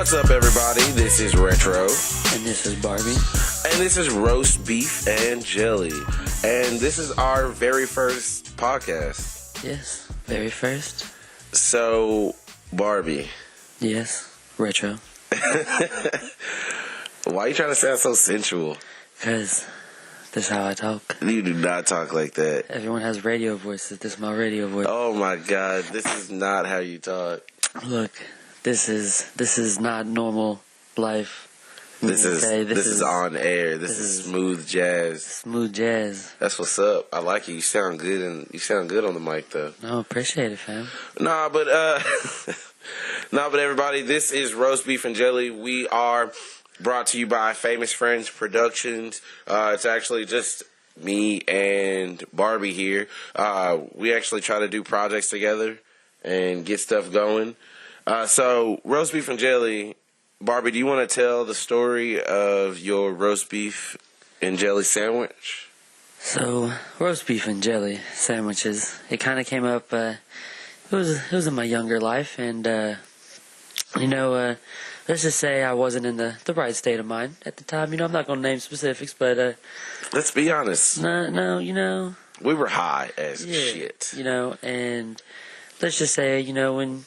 What's up, everybody? This is Retro. And this is Barbie. And this is Roast Beef and Jelly. And this is our very first podcast. Yes, very first. So, Barbie. Yes, Retro. Why are you trying to sound so sensual? Because this is how I talk. You do not talk like that. Everyone has radio voices. This is my radio voice. Oh my God, this is not how you talk. Look, this is not normal life. This is on air. This is smooth jazz. Smooth jazz. That's what's up. I like it. You sound good, and you sound good on the mic, though. No, appreciate it, fam. Nah, but everybody, this is Roast Beef and Jelly. We are brought to you by Famous Friends Productions. It's actually just me and Barbie here. We actually try to do projects together and get stuff going. So, Roast Beef and Jelly. Barbie, do you want to tell the story of your roast beef and jelly sandwich? So, roast beef and jelly sandwiches. It kind of came up. It was in my younger life, and let's just say I wasn't in the right state of mind at the time. I'm not going to name specifics, but let's be honest. No, we were high as shit. And let's just say, when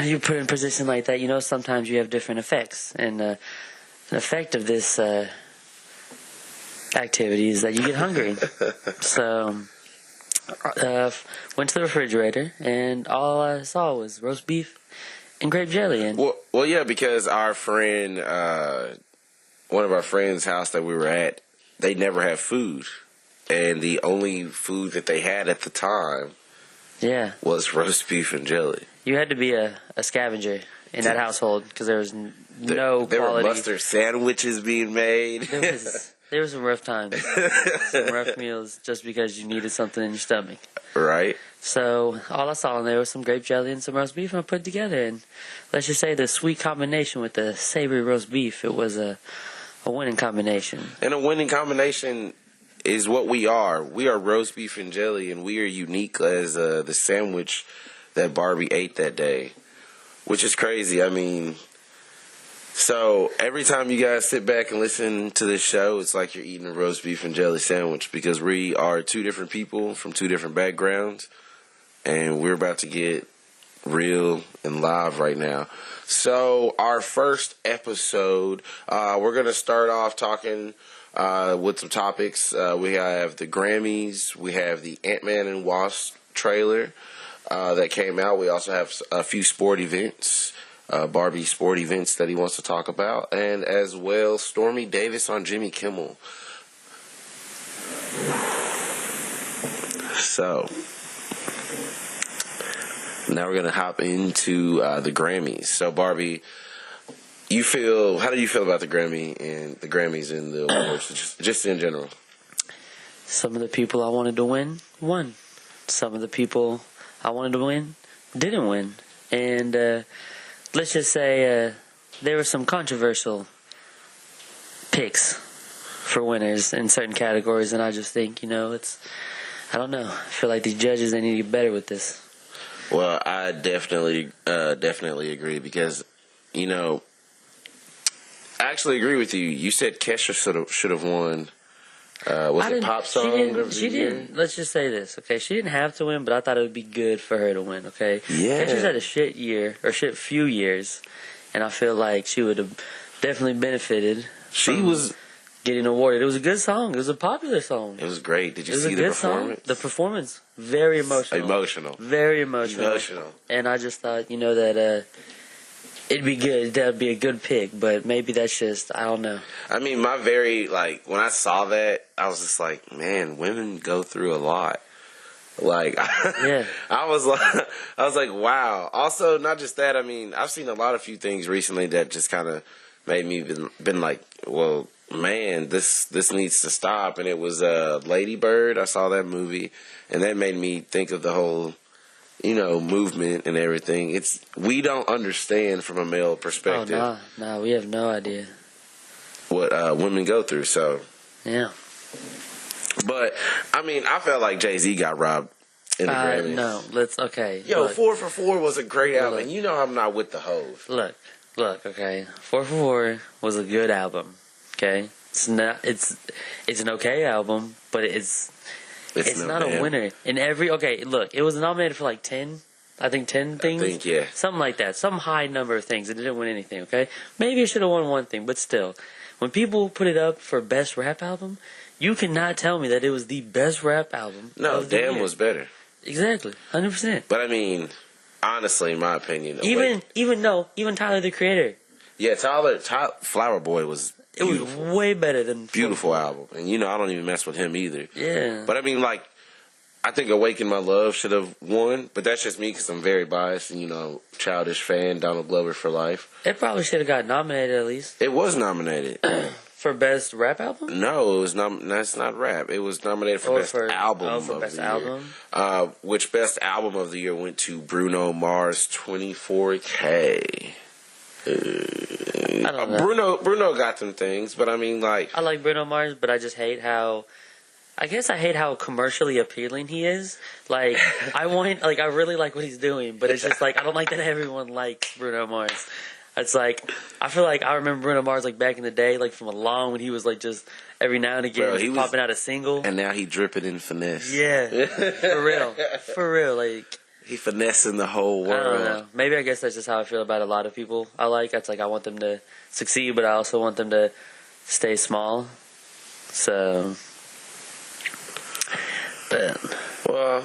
you put in a position like that, sometimes you have different effects. And an effect of this activity is that you get hungry. So, went to the refrigerator, and all I saw was roast beef and grape jelly. And well, yeah, because our friend, one of our friends' house that we were at, they never have food. And the only food that they had at the time was roast beef and jelly. You had to be a scavenger in that household because there was no quality. There were mustard sandwiches being made. There were some rough times, some rough meals just because you needed something in your stomach. Right. So all I saw in there was some grape jelly and some roast beef, and I put it together. And let's just say the sweet combination with the savory roast beef, it was a winning combination. And a winning combination is what we are. We are roast beef and jelly, and we are unique as the sandwich that Barbie ate that day, which is crazy. I mean, so every time you guys sit back and listen to this show, it's like you're eating a roast beef and jelly sandwich because we are two different people from two different backgrounds, and we're about to get real and live right now. So our first episode, we're going to start off talking with some topics. We have the Grammys. We have the Antman and Wasp trailer that came out. We also have a few sport events, Barbie sport events that he wants to talk about, and as well Stormy Davis on Jimmy Kimmel. So now we're gonna hop into the Grammys. So Barbie, how do you feel about the Grammys and the awards, just in general? Some of the people I wanted to win won. Some of the people I wanted to win didn't win. And let's just say there were some controversial picks for winners in certain categories, and I just think, I don't know. I feel like these judges, they need to get better with this. Well, I definitely agree because, I actually agree with you. You said Kesha should have won. Was it pop song? She didn't. Let's just say this, okay? She didn't have to win, but I thought it would be good for her to win, okay? Yeah. Kesha's had a shit few years, and I feel like she would have definitely benefited. She was getting awarded. It was a good song. It was a popular song. It was great. Did you see the performance? The performance, very emotional. Very emotional. And I just thought, that it'd be good. That'd be a good pick, but maybe that's just, I don't know. I mean, when I saw that, I was just like, man, women go through a lot. Like, yeah. I was like, wow. Also, not just that. I mean, I've seen a few things recently that just kind of made me been like, well, man, this needs to stop. And it was Lady Bird. I saw that movie, and that made me think of the whole, movement and everything. We don't understand from a male perspective. Oh, no, we have no idea what women go through. So yeah. But I mean, I felt like Jay-Z got robbed in the Grammys. No, let's okay. Yo, look, 4 for 4 was a great album. Look. And you know I'm not with the hoes. Look, okay. 4 for 4 was a good album. Okay, it's not. It's an okay album, but it's not a winner. In every look, it was nominated for like 10. I think 10 things. I think, yeah. Something like that. Some high number of things. It didn't win anything. Okay, maybe it should have won one thing, but still, when people put it up for best rap album, you cannot tell me that it was the best rap album. No, Damn was better. Exactly, 100%. But I mean, honestly, in my opinion, even Tyler the Creator. Yeah, Tyler Flower Boy was beautiful. It was way better than beautiful album, and I don't even mess with him either. Yeah. But I mean, like, I think Awaken My Love should have won, but that's just me because I'm very biased and childish fan, Donald Glover for life. It probably should have got nominated at least. It was nominated. For best rap album? No, it was that's not rap. It was nominated for best album of the year. Which best album of the year went to Bruno Mars 24K. I don't know. Bruno got some things, but I mean, like, I like Bruno Mars, but I just hate how. I guess I hate how commercially appealing he is. Like, I really like what he's doing, but it's just like I don't like that everyone likes Bruno Mars. It's like I feel like I remember Bruno Mars like back in the day, like from along when he was like just every now and again he was popping out a single, and now he dripping in finesse. Yeah, for real, like he finessing the whole world. I don't know. Maybe I guess that's just how I feel about a lot of people I like. It's like I want them to succeed, but I also want them to stay small. So, but well.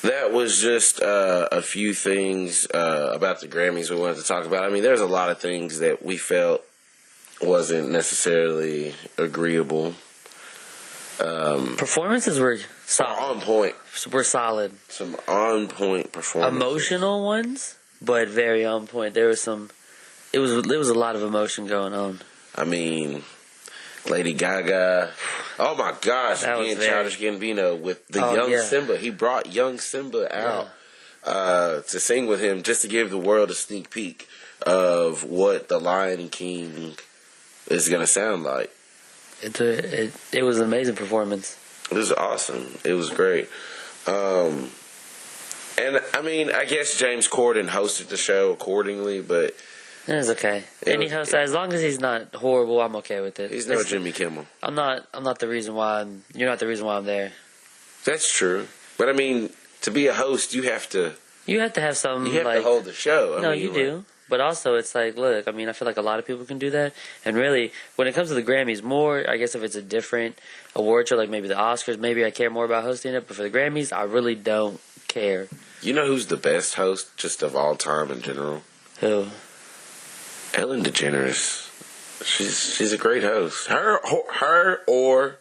That was just a few things about the Grammys we wanted to talk about. I mean, there's a lot of things that we felt wasn't necessarily agreeable. Performances were solid. On point. Were solid. Some on point performances. Emotional ones, but very on point. There was some. There was a lot of emotion going on. I mean, Lady Gaga. Oh my gosh, again, Childish Gambino with the young Simba. He brought young Simba out to sing with him just to give the world a sneak peek of what the Lion King is going to sound like. It was an amazing performance. It was awesome. It was great. And I mean, I guess James Corden hosted the show accordingly, but it was okay. Any host, as long as he's not horrible, I'm okay with it. He's no Jimmy Kimmel. I'm not the reason why you're not the reason why I'm there. That's true. But I mean, to be a host, you have to have some. You have to hold the show. I mean, you do. But also, it's like, look, I mean, I feel like a lot of people can do that. And really, when it comes to the Grammys, more, I guess if it's a different award show, like maybe the Oscars, maybe I care more about hosting it. But for the Grammys, I really don't care. You know who's the best host just of all time in general? Who? Ellen DeGeneres. She's a great host. Her or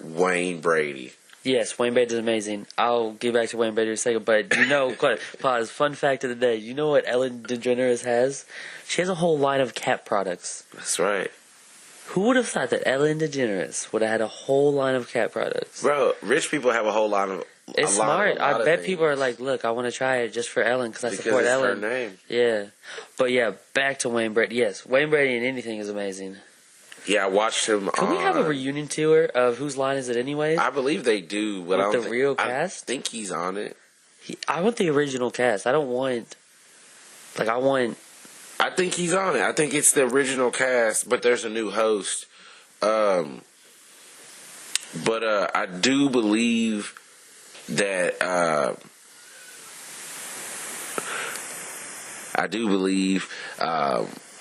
Wayne Brady. Yes, Wayne Brady is amazing. I'll get back to Wayne Brady in a second, but pause. Fun fact of the day. You know what Ellen DeGeneres has? She has a whole line of cat products. That's right. Who would have thought that Ellen DeGeneres would have had a whole line of cat products? Bro, rich people have a whole line of. It's smart. I bet people are like, look, I want to try it just for Ellen because I support Ellen. Her name. Yeah. But yeah, back to Wayne Brady. Yes, Wayne Brady in anything is amazing. Yeah, I watched him. Can we have a reunion tour of Whose Line Is It Anyways? I believe they do, but I don't think real cast. I think he's on it. I want the original cast. I don't want. I think he's on it. I think it's the original cast, but there's a new host. But I do believe that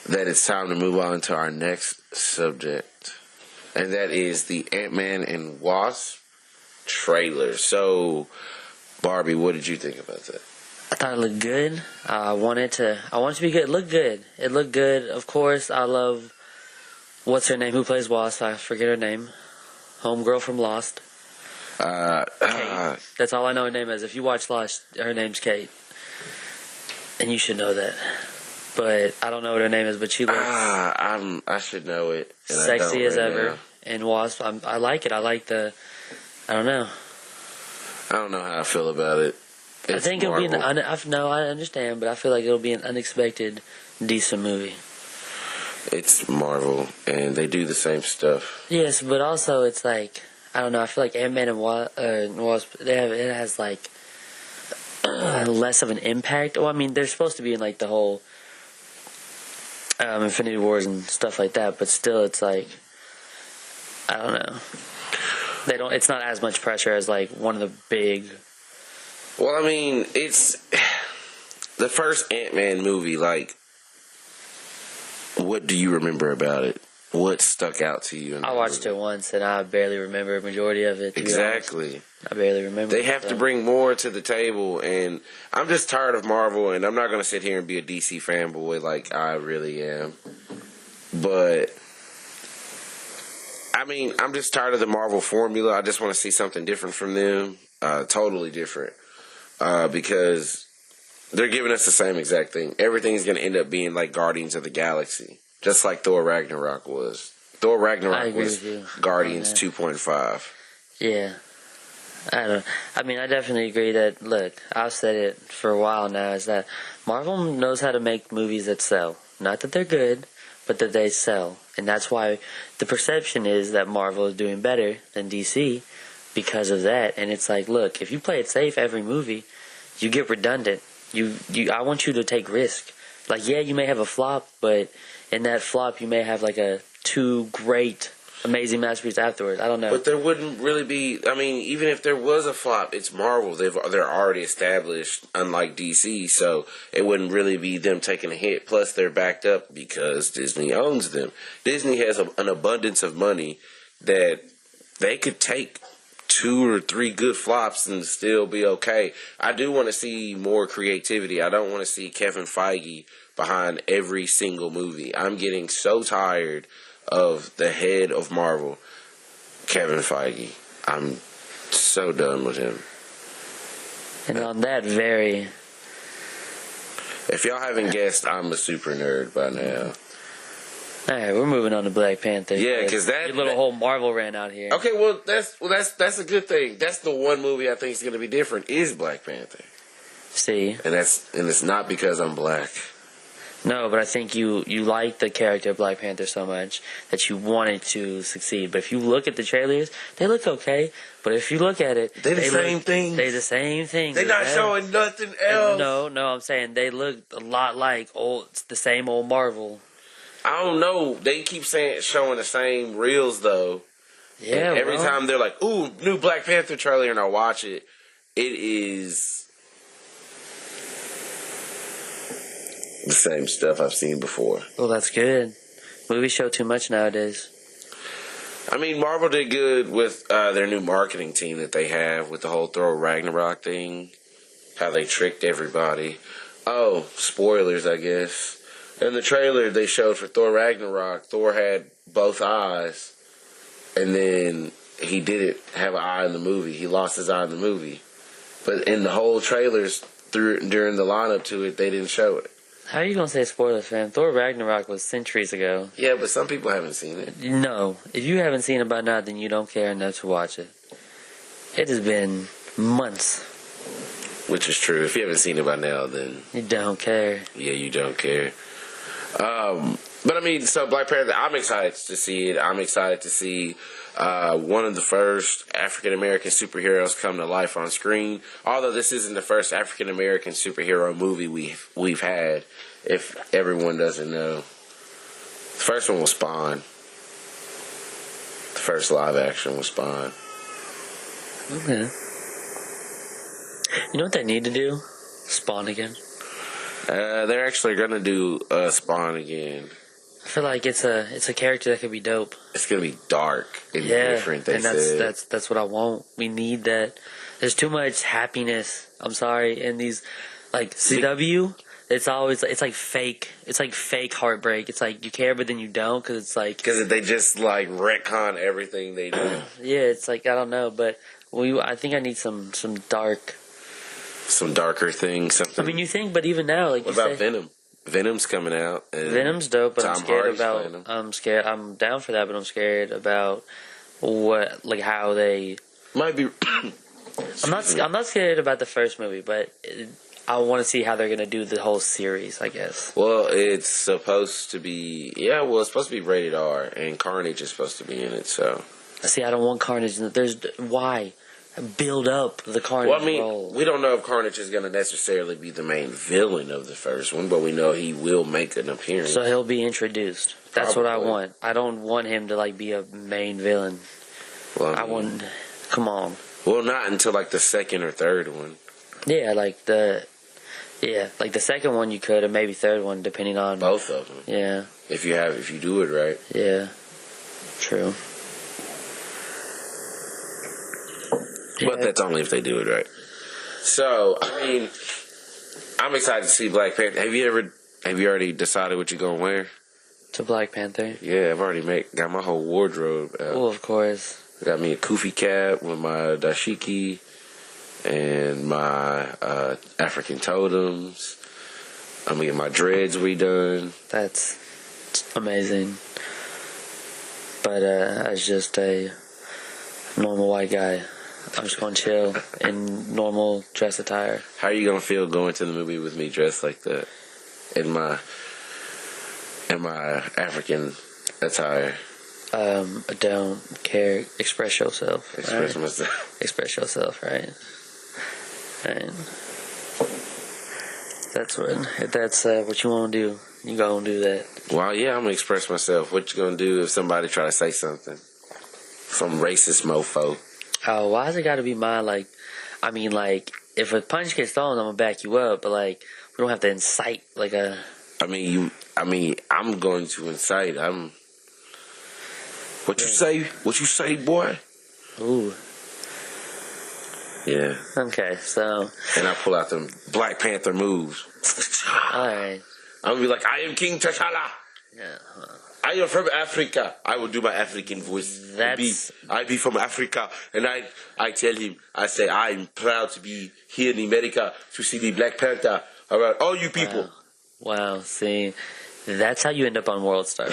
that it's time to move on to our next subject, and that is the Antman and Wasp trailer. So, Barbie, what did you think about that? I thought it looked good. I want it to be good. It looked good. It looked good. Of course, I love what's her name? Who plays Wasp? I forget her name. Homegirl from Lost. Kate. That's all I know her name is. If you watch Lost, her name's Kate, and you should know that. But I don't know what her name is. But she looks. I should know it. Sexy as ever. Now. And Wasp, I like it. I like the. I don't know. I don't know how I feel about it. I think it'll be I understand, but I feel like it'll be an unexpected, decent movie. It's Marvel, and they do the same stuff. Yes, but also it's like I don't know. I feel like Antman and Wasp, it has like less of an impact. Well, I mean, they're supposed to be in like the whole Infinity Wars and stuff like that, but still, it's like, I don't know. They don't. It's not as much pressure as like one of the big. Well, I mean, it's the first Ant-Man movie. Like, what do you remember about it? What stuck out to you? I watched it once, and I barely remember a majority of it. Exactly. I barely remember. They have to bring more to the table, and I'm just tired of Marvel, and I'm not going to sit here and be a DC fanboy like I really am. But, I mean, I'm just tired of the Marvel formula. I just want to see something different from them. Totally different. Because they're giving us the same exact thing. Everything's going to end up being like Guardians of the Galaxy. Just like Thor Ragnarok was. Thor Ragnarok was Guardians 2.5. Yeah. I mean, I definitely agree that, look, I've said it for a while now, is that Marvel knows how to make movies that sell. Not that they're good, but that they sell. And that's why the perception is that Marvel is doing better than DC because of that. And it's like, look, if you play it safe every movie, you get redundant. I want you to take risk. Like, yeah, you may have a flop, but in that flop, you may have like a 2 great, amazing masterpieces afterwards. I don't know. But there wouldn't really be. I mean, even if there was a flop, it's Marvel. They're already established, unlike DC. So it wouldn't really be them taking a hit. Plus, they're backed up because Disney owns them. Disney has an abundance of money that they could take 2 or 3 good flops and still be okay. I do want to see more creativity. I don't want to see Kevin Feige behind every single movie. I'm getting so tired of the head of Marvel, Kevin Feige. I'm so done with him. And on that very... If y'all haven't guessed, I'm a super nerd by now. Alright, we're moving on to Black Panther. Yeah, because that... Your little whole Marvel ran out here. Okay, that's a good thing. That's the one movie I think is going to be different, is Black Panther. See? And it's not because I'm black. No, but I think you like the character of Black Panther so much that you wanted to succeed. But if you look at the trailers, they look okay. But if you look at it, they're the same thing. They're the same thing. They're not showing nothing else. No, I'm saying they look a lot like the same old Marvel. I don't know. They keep showing the same reels though. Yeah. And every time they're like, "Ooh, new Black Panther trailer," and I watch it, it is the same stuff I've seen before. Well, that's good. Movies show too much nowadays. I mean, Marvel did good with their new marketing team that they have with the whole Thor Ragnarok thing. How they tricked everybody. Oh, spoilers, I guess. In the trailer they showed for Thor Ragnarok, Thor had both eyes. And then he didn't have an eye in the movie. He lost his eye in the movie. But in the whole trailers during the lineup to it, they didn't show it. How are you going to say spoilers, fam? Thor Ragnarok was centuries ago. Yeah, but some people haven't seen it. No. If you haven't seen it by now, then you don't care enough to watch it. It has been months. Which is true. If you haven't seen it by now, then... You don't care. Yeah, you don't care. But I mean, so Black Panther, I'm excited to see it. I'm excited to see one of the first African-American superheroes come to life on screen. Although this isn't the first African-American superhero movie we've had, if everyone doesn't know. The first one was Spawn. The first live action was Spawn. Okay. You know what they need to do? Spawn again. They're actually gonna do Spawn again. I feel like it's a character that could be dope. It's gonna be dark and different. That's what I want. We need that. There's too much happiness. I'm sorry, in these like CW. It's like fake. It's like fake heartbreak. It's like you care, but then you don't because they just like retcon everything they do. Yeah, it's like I don't know, but I think I need some darker things. Something. I mean, you think, but even now, like what about Venom? Venom's coming out. And Venom's dope, but I'm scared Hardy's about. I'm scared. I'm down for that, but I'm scared about how they might be. I'm not scared about the first movie, but I want to see how they're gonna do the whole series, I guess. Well, it's supposed to be it's supposed to be rated R, and Carnage is supposed to be in it. So See, I don't want Carnage. Why build up the Carnage Well, I mean, role? we don't know if Carnage is going to necessarily be the main villain of the first one, but we know he will make an appearance. So he'll be introduced. That's Probably. what I want. I don't want him to like be a main villain. Well, I want. Come on. Well, not until like the second or third one. Yeah, like the second one you could, or maybe third one, depending on Both of them. Yeah. If you do it right. Yeah. True. But that's only if they do it right. So, I mean, I'm excited to see Black Panther. Have you already decided what you're gonna wear? To Black Panther? Yeah, I've already got my whole wardrobe out. Oh, of course. Got me a kufi cap with my dashiki and my African totems. I'm gonna get my dreads redone. That's amazing. But as just a normal white guy, I'm just gonna chill in normal dress attire. How are you gonna feel going to the movie with me dressed like that in my African attire? I don't care. Express yourself. Express right? myself. Express yourself, right? Right. If that's what you want to do, you gonna do that. Well, yeah, I'm gonna express myself. What you gonna do if somebody try to say something? Some racist mofo. Oh, why has it got to be mine? Like, I mean, like, if a punch gets thrown, I'm gonna back you up. But like, we don't have to incite like a. I'm going to incite. What you say? What you say, boy? Ooh. Yeah. Okay, so. And I pull out them Black Panther moves. Alright. I'm gonna be like, I am King T'Challa. Yeah. I am from Africa. I will do my African voice. I be from Africa. And I tell him, I say, I'm proud to be here in America to see the Black Panther around all you people. Wow, see. That's how you end up on World Star.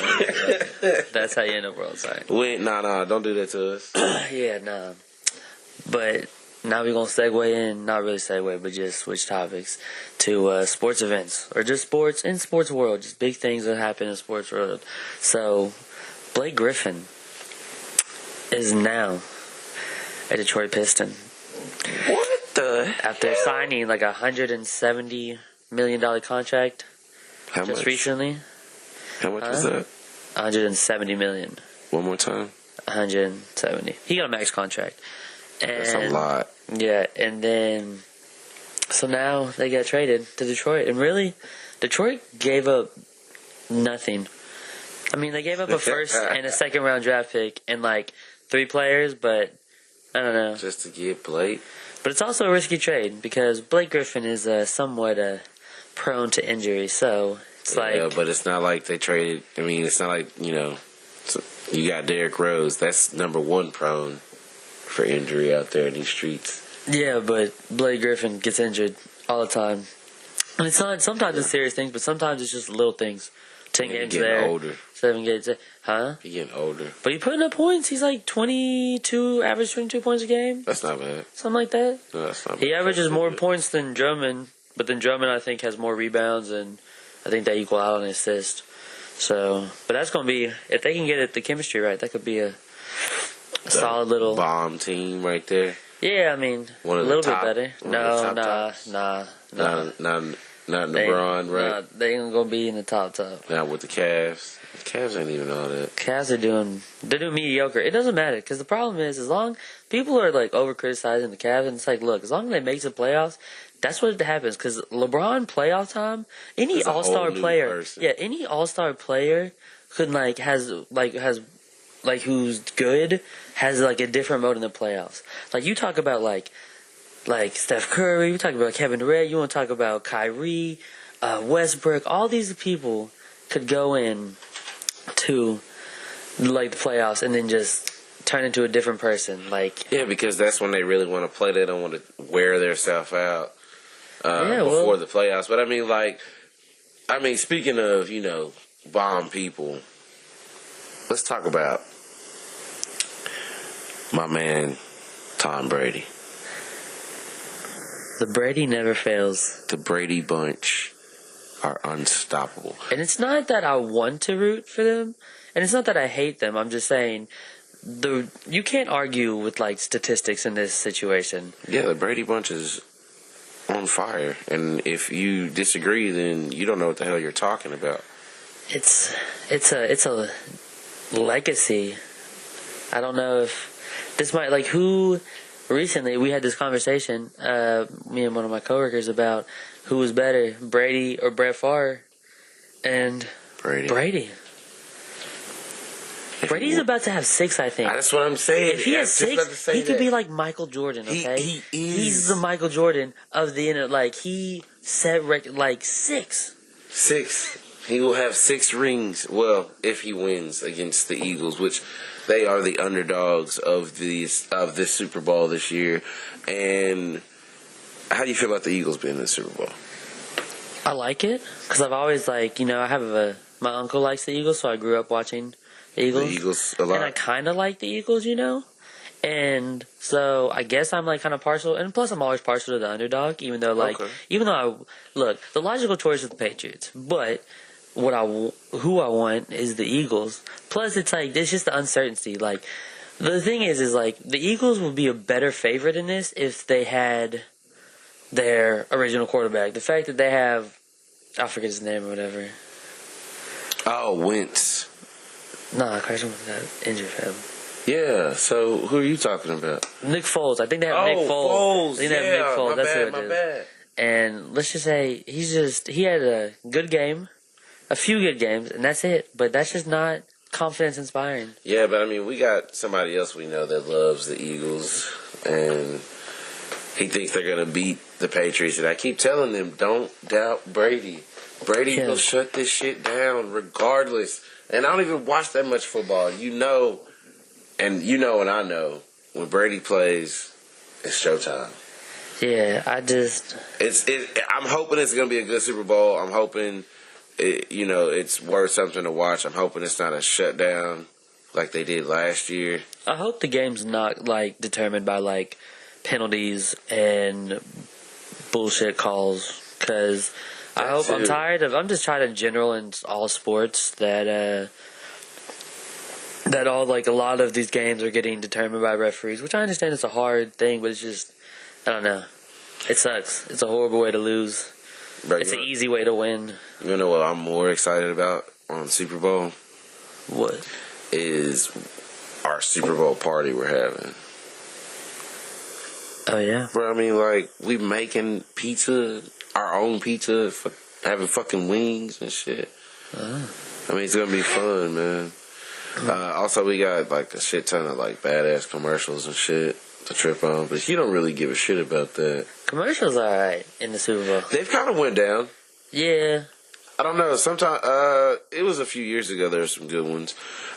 That's how you end up World Star. Wait, nah, don't do that to us. Yeah, nah. But now we're going to segue in, not really segue, but just switch topics to sports events. Or just sports, in sports world. Just big things that happen in the sports world. So, Blake Griffin is now a Detroit Piston. What the After hell? signing like $170 million contract. How just much? recently. How much was that? $170 million. One more time. 170. He got a max contract. And, That's a lot. Yeah, and then so now they got traded to Detroit, and really, Detroit gave up nothing. I mean, they gave up a first and a second round draft pick and like 3 players, but I don't know. Just to get Blake. But it's also a risky trade because Blake Griffin is somewhat prone to injury, so it's Yeah, but it's not like they traded. I mean, it's not like, you got Derrick Rose. That's number 1 prone for injury out there in these streets. Yeah, but Blake Griffin gets injured all the time. And it's not, sometimes it's serious things, but sometimes it's just little things. 10 games there. Older. 7 games there. Huh? He's getting older. But he putting up points. He's like average 22 points a game. That's not bad. Something like that. No, that's not bad. He averages more points than Drummond, but then Drummond, I think, has more rebounds, and I think they equal out on assists. So, but that's going to be, if they can get the chemistry right, that could be a solid little bomb team right there. Yeah, I mean, a little bit better. No, nah. Not LeBron, right? Nah, they ain't gonna be in the top. Not with the Cavs. The Cavs ain't even all that. Cavs are doing mediocre. It doesn't matter because the problem is, as long people are like over criticizing the Cavs, and it's like, look, as long as they make the playoffs, that's what happens. Because LeBron playoff time, any all-star player, any all-star player could has who's good has like a different mode in the playoffs. Like you talk about like Steph Curry, you talk about Kevin Durant, you want to talk about Kyrie, Westbrook. All these people could go in to like the playoffs and then just turn into a different person. Like because that's when they really want to play. They don't want to wear themselves out before the playoffs. But I mean, speaking of bomb people, let's talk about my man Tom Brady. The Brady never fails. The Brady bunch are unstoppable. And it's not that I want to root for them, and it's not that I hate them. I'm just saying you can't argue with like statistics in this situation. Yeah, the Brady bunch is on fire, and if you disagree, then you don't know what the hell you're talking about. It's a legacy. I don't know if this might like who. Recently, we had this conversation, me and one of my coworkers, about who was better, Brady or Brett Favre, and Brady. Brady's about to have 6, I think. That's what I'm saying. If he has 6, he could be like Michael Jordan. Okay, he is. He's the Michael Jordan of the internet. Like he set record like 6. 6. He will have 6 rings. Well, if he wins against the Eagles, which they are the underdogs of this Super Bowl this year. And how do you feel about the Eagles being in the Super Bowl? I like it because I've always I have my uncle likes the Eagles, so I grew up watching the Eagles. The Eagles a lot. And I kind of like the Eagles, And so I guess I'm like kind of partial, and plus I'm always partial to the underdog, even though the logical choice is the Patriots, but who I want is the Eagles. Plus it's like there's just the uncertainty. Like the thing is like the Eagles would be a better favorite in this if they had their original quarterback. The fact that they have, I forget his name or whatever. Oh, Wentz. Nah, Carson got injured for him. Yeah, so who are you talking about? Nick Foles. I think they have Nick Foles. I think they have Nick Foles. That's who it is. My bad. And let's just say he had a good game, a few good games, and that's it. But that's just not confidence inspiring. Yeah, but I mean, we got somebody else we know that loves the Eagles, and he thinks they're going to beat the Patriots. And I keep telling them, don't doubt Brady. Brady will shut this shit down regardless. And I don't even watch that much football. And and I know, when Brady plays, it's showtime. Yeah, I'm hoping it's going to be a good Super Bowl. I'm hoping, it's worth something to watch. I'm hoping it's not a shutdown like they did last year. I hope the game's not, determined by, penalties and bullshit calls, because I'm just tired in general in all sports that a lot of these games are getting determined by referees, which I understand it's a hard thing, but it's just, I don't know. It sucks. It's a horrible way to lose. Bro, it's an easy way to win. You know what I'm more excited about on Super Bowl? What? Is our Super Bowl party we're having. Oh, yeah? Bro, I mean, we making pizza, our own pizza, having fucking wings and shit. I mean, it's going to be fun, man. Also, we got, a shit ton of, badass commercials and shit to trip on, but you don't really give a shit about that. Commercials are alright in the Super Bowl. They've kind of went down. Yeah. I don't know. Sometimes, it was a few years ago, there were some good ones.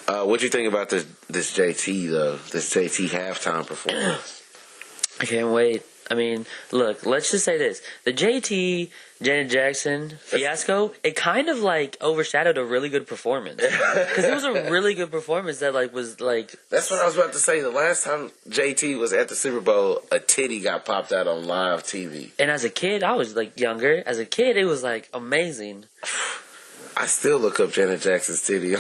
What'd you think about this JT, though? This JT halftime performance? I can't wait. I mean, look, let's just say this. The JT, Janet Jackson fiasco, it kind of, overshadowed a really good performance. Because it was a really good performance that, was. That's what I was about to say. The last time JT was at the Super Bowl, a titty got popped out on live TV. And as a kid, I was, younger. As a kid, it was, amazing. I still look up Janet Jackson's titty.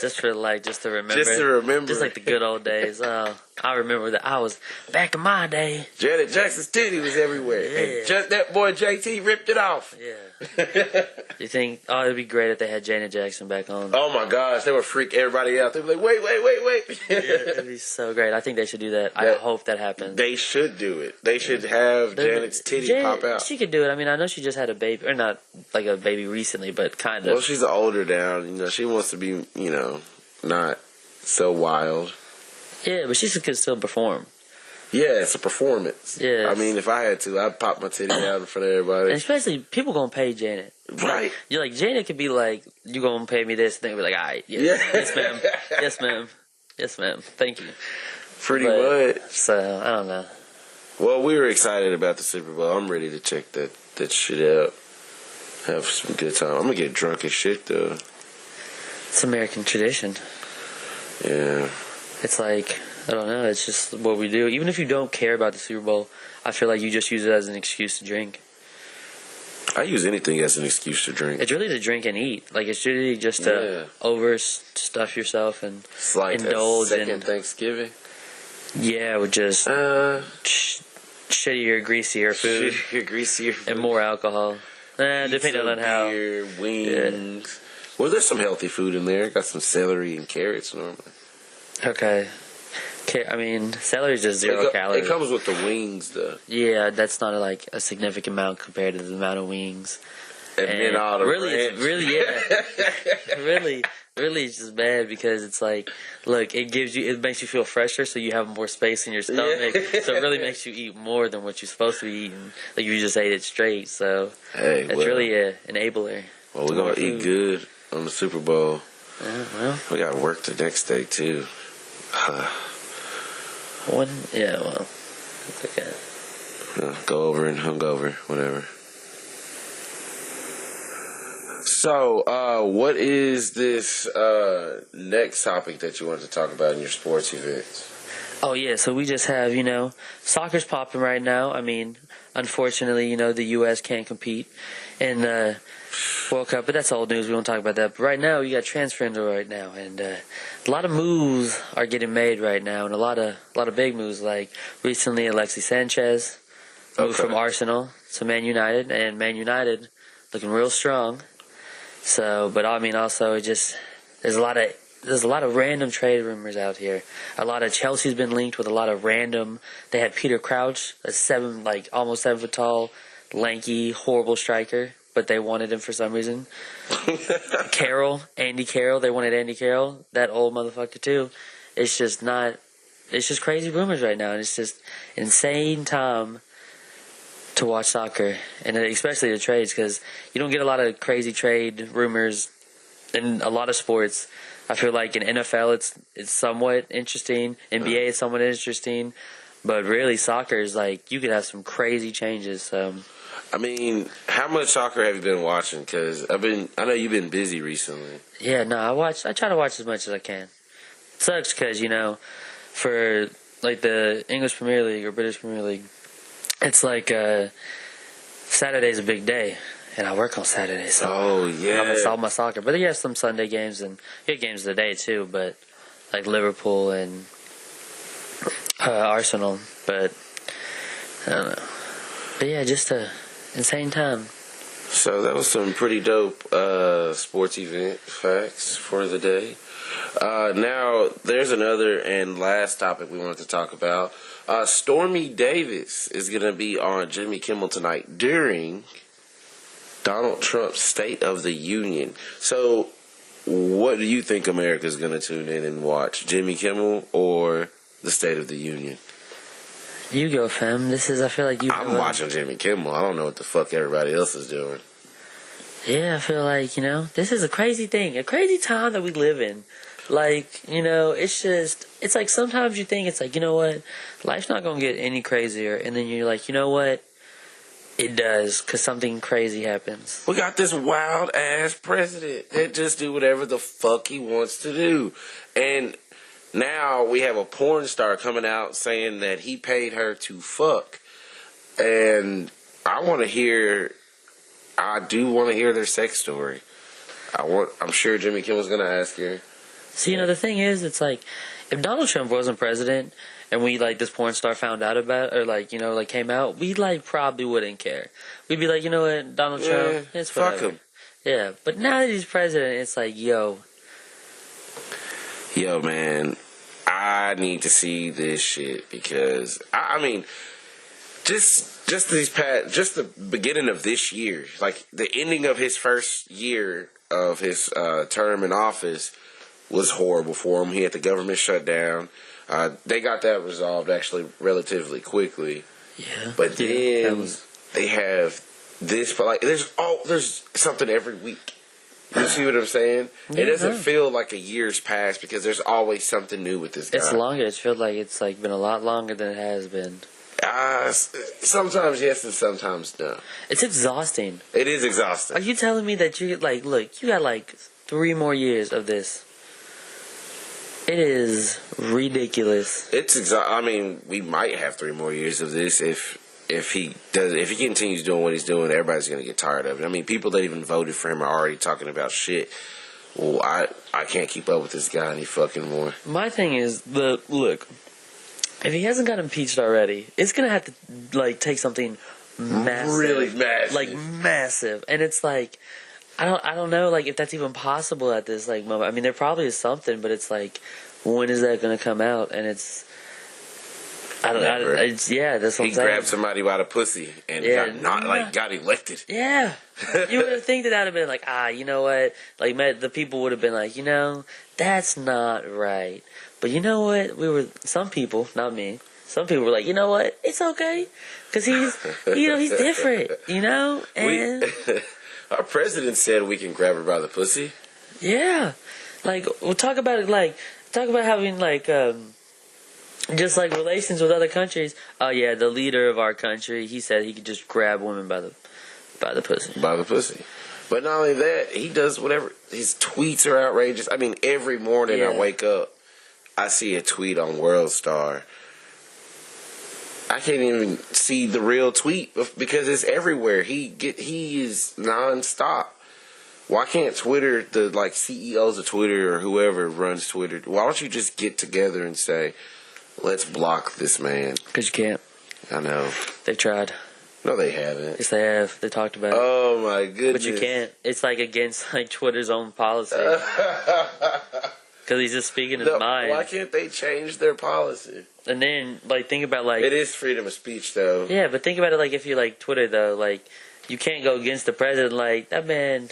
just to remember. Just to remember. Just like the good old days. I remember that I was back in my day. Janet Jackson's titty was everywhere. Yeah. And just that boy JT ripped it off. Yeah. You think, it'd be great if they had Janet Jackson back on. Oh my gosh, they would freak everybody out. They'd be like, wait. Yeah, it'd be so great. I think they should do that. I hope that happens. They should do it. They should have Janet's titty pop out. She could do it. I mean, I know she just had a baby, or not a baby recently, but kind of. Well, she's older now. She wants to be, not so wild. Yeah, but she could still perform. Yeah, it's a performance. Yeah. I mean, if I had to, I'd pop my titty out in front of everybody. And especially, people gonna pay Janet. Right. You're Janet could be you gonna pay me this, and they'll be all right, yes ma'am. Yes ma'am. Yes ma'am. Thank you. Pretty much. So, I don't know. Well, we were excited about the Super Bowl. I'm ready to check that shit out. Have some good time. I'm gonna get drunk as shit, though. It's American tradition. Yeah. It's I don't know, it's just what we do. Even if you don't care about the Super Bowl, I feel like you just use it as an excuse to drink. I use anything as an excuse to drink. It's really to drink and eat. Like, it's really just to overstuff yourself and it's like indulge in Thanksgiving. Yeah, with just shittier, greasier food. And more alcohol. Depending on how. Beer, wings. Yeah. Well, there's some healthy food in there. Got some celery and carrots normally. Okay. I mean, celery is just 0 calories. It comes with the wings, though. Yeah, that's not like a significant amount compared to the amount of wings. And then all the ranch. Really, it's just bad because it's like, look, it makes you feel fresher, so you have more space in your stomach. Yeah. So it really makes you eat more than what you're supposed to be eating. Like, you just ate it straight. So it's really an enabler. Well, we're gonna eat good on the Super Bowl. Well, we got work the next day too. It's okay. Go over and hungover, whatever. So, what is this next topic that you want to talk about in your sports events? Oh, yeah, so we just have, soccer's popping right now. I mean, unfortunately, the U.S. can't compete in the World Cup, but that's old news. We won't talk about that. But right now, you got transfer window right now, and a lot of moves are getting made right now, and a lot of big moves. Like recently, Alexis Sanchez moved from Arsenal to Man United, and Man United looking real strong. So, but I mean, also there's a lot of random trade rumors out here. A lot of Chelsea's been linked with a lot of random. They had Peter Crouch, almost 7 foot tall, lanky, horrible striker, but they wanted him for some reason. Andy Carroll, they wanted Andy Carroll, that old motherfucker too. It's just crazy rumors right now, and it's just insane time to watch soccer, and especially the trades, because you don't get a lot of crazy trade rumors in a lot of sports. I feel like in NFL it's somewhat interesting, NBA is somewhat interesting, but really soccer is like you could have some crazy changes. I mean, how much soccer have you been watching? Because I know you've been busy recently. Yeah, no, I try to watch as much as I can. It sucks because for like the English Premier League or British Premier League, it's like Saturday's a big day, and I work on Saturday, so I miss all my soccer. But you have some Sunday games, and you have games of the day too, but like Liverpool and Arsenal. But I don't know. But yeah, just a insane time. So that was some pretty dope sports event facts for the day. Now, there's another and last topic we wanted to talk about. Stormy Davis is going to be on Jimmy Kimmel tonight during Donald Trump's State of the Union. So, what do you think America's going to tune in and watch? Jimmy Kimmel or the State of the Union? You go, fam. I feel like I'm watching Jimmy Kimmel. I don't know what the fuck everybody else is doing. Yeah, I feel like, this is a crazy thing. A crazy time that we live in. Like, it's like sometimes you think it's like, you know what? Life's not going to get any crazier. And then you're like, you know what? It does, because something crazy happens. We got this wild-ass president that just do whatever the fuck he wants to do. And now we have a porn star coming out saying that he paid her to fuck. And I do want to hear their sex story. I'm sure Jimmy Kimmel's going to ask her. See, the thing is, it's like, if Donald Trump wasn't president and we, this porn star found out about it, or, came out, we, probably wouldn't care. We'd be like, you know what, Donald Trump, it's whatever. Fuck him. Yeah, but now that he's president, it's like, yo. Yo, man, I need to see this shit because, I mean, just the beginning of this year, the ending of his first year of his term in office was horrible for him. He had the government shut down. They got that resolved actually relatively quickly. Yeah. But then they have this, but there's something every week. You see what I'm saying? Yeah, it doesn't feel like a year's passed because there's always something new with this guy. It's longer. It feels like it's been a lot longer than it has been. Sometimes yes and sometimes no. It's exhausting. It is exhausting. Are you telling me that you look, you got 3 more years of this? It is ridiculous. It's I mean, we might have 3 more years of this if if he continues doing what he's doing, everybody's going to get tired of it. I mean, people that even voted for him are already talking about shit. Well, I can't keep up with this guy any fucking more. My thing is, look, if he hasn't got impeached already, it's going to have to, like, take something massive. Really massive. Like, massive. And it's like, I don't know, like, if that's even possible at this, like, moment. I mean, there probably is something, but it's like, when is that going to come out? And it's, yeah, that's what I'm saying. He grabbed somebody by the pussy and got elected. Yeah. You would think that would have been like, you know what? Like, the people would have been like, that's not right. But you know what? Some people, not me, some people were like, you know what? It's okay. Because he's different, And our president said we can grab her by the pussy. Yeah. Like, we'll talk about it, talk about having, just like relations with other countries. Oh yeah, the leader of our country, he said he could just grab women by the pussy. By the pussy. But not only that, he does whatever. His tweets are outrageous. I mean, every morning I wake up, I see a tweet on World Star. I can't even see the real tweet because it's everywhere. He is nonstop. Why can't Twitter, the CEOs of Twitter or whoever runs Twitter, why don't you just get together and say, let's block this man? Because you can't. I know. They've tried. No, they haven't. Yes, they have. They talked about it. Oh, my goodness. But you can't. It's against Twitter's own policy. Because he's just speaking his mind. Why can't they change their policy? And then, think about, It is freedom of speech, though. Yeah, but think about it, if you Twitter, though. You can't go against the president. That man...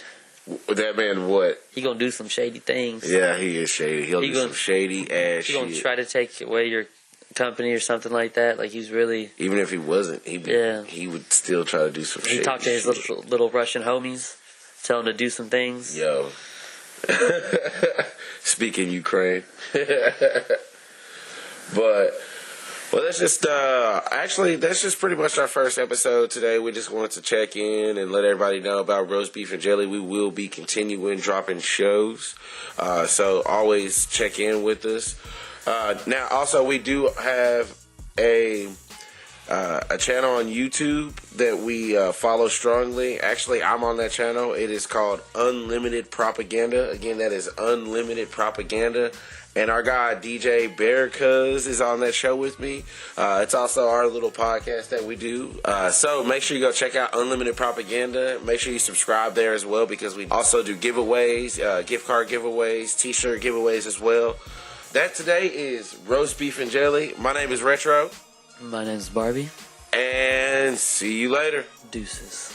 That man what? He gonna do some shady things. Yeah, he is shady. He'll do some shady ass shit. He gonna try to take away your company or something like that. He's really... Even if he wasn't, he would still try to do some shit. He talked to his little Russian homies, tell him to do some things. Yo. Speaking Ukraine. But... Well, that's just pretty much our first episode today. We just wanted to check in and let everybody know about Roast Beef and Jelly. We will be continuing dropping shows, so always check in with us. Now, also, we do have a channel on YouTube that we follow strongly. Actually, I'm on that channel. It is called Unlimited Propaganda. Again, that is Unlimited Propaganda. And our guy, DJ Bear Cuz, is on that show with me. It's also our little podcast that we do. So make sure you go check out Unlimited Propaganda. Make sure you subscribe there as well because we also do giveaways, gift card giveaways, t-shirt giveaways as well. That today is Roast Beef and Jelly. My name is Retro. My name is Barbie. And see you later. Deuces.